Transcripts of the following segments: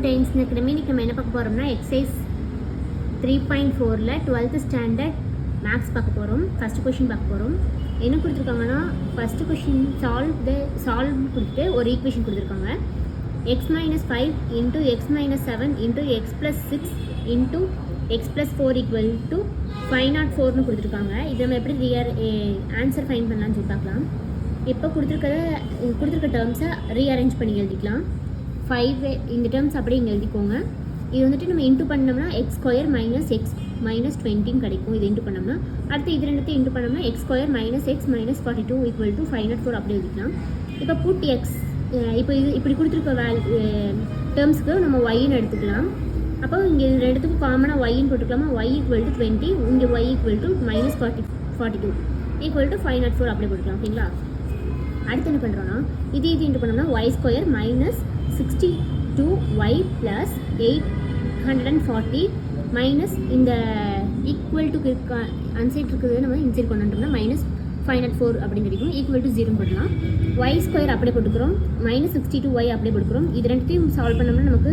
Times இருக்கிறமே இன்றைக்கி நம்ம என்ன பார்க்க போகிறோம்னா எக்ஸசைஸ் 3.4ல் 12th ஸ்டாண்டர்ட் மேக்ஸ் பார்க்க போகிறோம். ஃபஸ்ட்டு கொஷின் பார்க்க போகிறோம். என்ன கொடுத்துருக்காங்கன்னா ஃபஸ்ட்டு கொஷின் சால்வ் கொடுத்துட்டு ஒரு ஈக்குவேஷன் கொடுத்துருக்காங்க. X minus 5 into x minus 7 into x plus 6 into x plus 4 equal to 504னு கொடுத்துருக்காங்க. இது நம்ம எப்படி ஆன்சர் ஃபைன் பண்ணலான்னு சொல்லி பார்க்கலாம். இப்போ கொடுத்துருக்க டேர்ம்ஸை ரீஅரேஞ்ச் பண்ணி எழுதிக்கலாம். 5 இந்த டேர்ம்ஸ் அப்படியே இங்கே எழுதிக்கோங்க. இது வந்துட்டு நம்ம இன்ட்டு பண்ணோம்னா X square minus x minus 20 கிடைக்கும். இது இன்ட்டு பண்ணோம்னா அடுத்து இது ரெண்டுத்தையும் இன்ட்டு பண்ணோம்னா X square minus x minus 42 equal to 504 அப்படி எழுதிக்கலாம். இப்போ புட் எக்ஸ் இப்போ இது இப்படி கொடுத்துருக்க டேர்ம்ஸ்க்கு நம்ம ஒய்ன்னு எடுத்துக்கலாம். அப்போ இங்கே இது ரெண்டுத்துக்கும் காமனாக ஒய்ன்னு போட்டுக்கலாமா? ஒய் ஈக்குவல் டு 20, இங்கே y equal to minus 42 equal to 504 அப்படி போட்டுக்கலாம். ஓகேங்களா? அடுத்து என்ன பண்ணுறோன்னா இது இன்ட்டு பண்ணோம்னா y square minus 62y plus 840 minus இந்த ஈக்குவல் டு அன்சைட் இருக்குது நம்ம இன்சைட் கொண்டு வந்தோம்னா மைனஸ் 504 அப்படின்னு கிடைக்கும். ஈக்குவல் டு 0 போடலாம். ஒய் ஸ்கொயர் அப்படியே போட்டுக்கிறோம், மைனஸ் 62y அப்படியே போட்டுக்கிறோம். இது ரெண்டுத்தையும் சால்வ் பண்ணோம்னா நமக்கு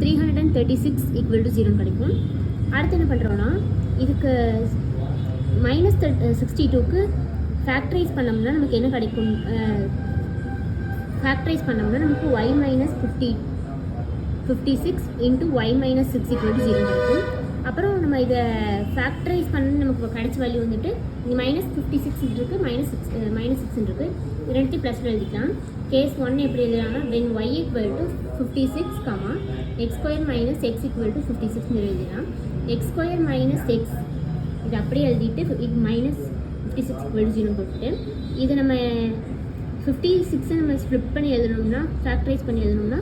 336 ஈக்குவல் டு 0 கிடைக்கும். அடுத்து என்ன பண்ணுறோன்னா இதுக்கு மைனஸ் 62க்கு ஃபேக்டரைஸ் பண்ணோம்னா நமக்கு என்ன கிடைக்கும்? ஃபேக்டரைஸ் பண்ணோம்னா நமக்கு y minus 56 into y minus 6 equal to 0 கிடைக்கும். அப்புறம் நம்ம இதை ஃபேக்டரைஸ் பண்ண நமக்கு கிடைச்ச வேல்யூ வந்துட்டு இங்கே மைனஸ் 56 இருக்குது, மைனஸ் 6 இருக்குது. இது ரெண்டுத்தையும் ப்ளஸில் எழுதிக்கலாம். கேஸ் 1 எப்படி எழுதலாம்னா when y equal to 56, x square minus x equal to 56 எழுதிடலாம். எக்ஸ் ஸ்கொயர் மைனஸ் எக்ஸ் இது அப்படியே எழுதிட்டு இது மைனஸ் 56 ஈக்குவல் டு 0 போட்டுட்டு இது நம்ம 56 நம்ம ஸ்ப்ளிட் பண்ணி எழுதணும்னா ஃபேக்டரைஸ் பண்ணி எழுதணும்னா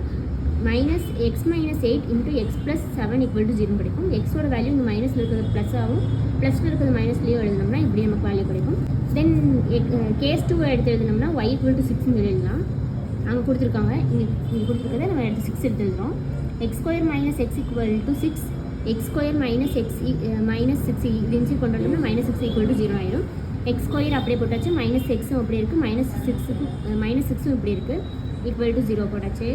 minus x minus 8 into x plus 7 equal to 0 கிடைக்கும். எக்ஸோட வேல்யூ இங்கே மைனஸில் இருக்கிறது ப்ளஸ் ஆகும், ப்ளஸில் இருக்கிறது மைனஸ்லேயும் எழுதணும்னா இப்படி நமக்கு வேல்யூ கிடைக்கும். தென் கேஸ் 2 எடுத்து எழுதணும்னா ஒய் ஈக்குவல் டு 6 எழுதலாம். அங்கே கொடுத்துருக்காங்க, இங்கே கொடுத்துருக்கதை நம்ம எடுத்து 6 எடுத்து எழுதுகிறோம். X square minus x equal to 6, X square minus x minus 6 இது இன்சைட் கொண்டு வந்தோம்னா மைனஸ் 6 ஈக்குவல் டு 0 ஆயிடும். எக்ஸ் ஸ்கொயர் அப்படியே போட்டாச்சு, மைனஸ் எக்ஸும் அப்படியே இருக்குது, மைனஸ் 6ம் இப்படி இருக்குது, ஈக்குவல் டு 0 போட்டாச்சு.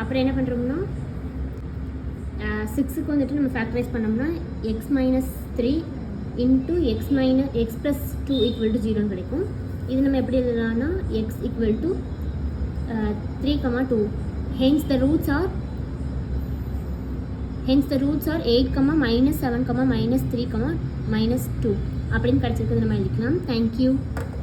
அப்புறம் என்ன பண்ணுறோம்னா 6க்கு வந்துட்டு நம்ம ஃபேக்டரைஸ் பண்ணோம்னா x minus 3 into x plus 2 equal to 0 கிடைக்கும். இது நம்ம எப்படி எழுதலாம்னா x equal to 3, 2 hence the roots are 8, minus 7, minus 3, minus 2 அப்படின்னு கிடச்சிருக்கிறது நம்ம எழுதிக்கலாம். தேங்க்யூ.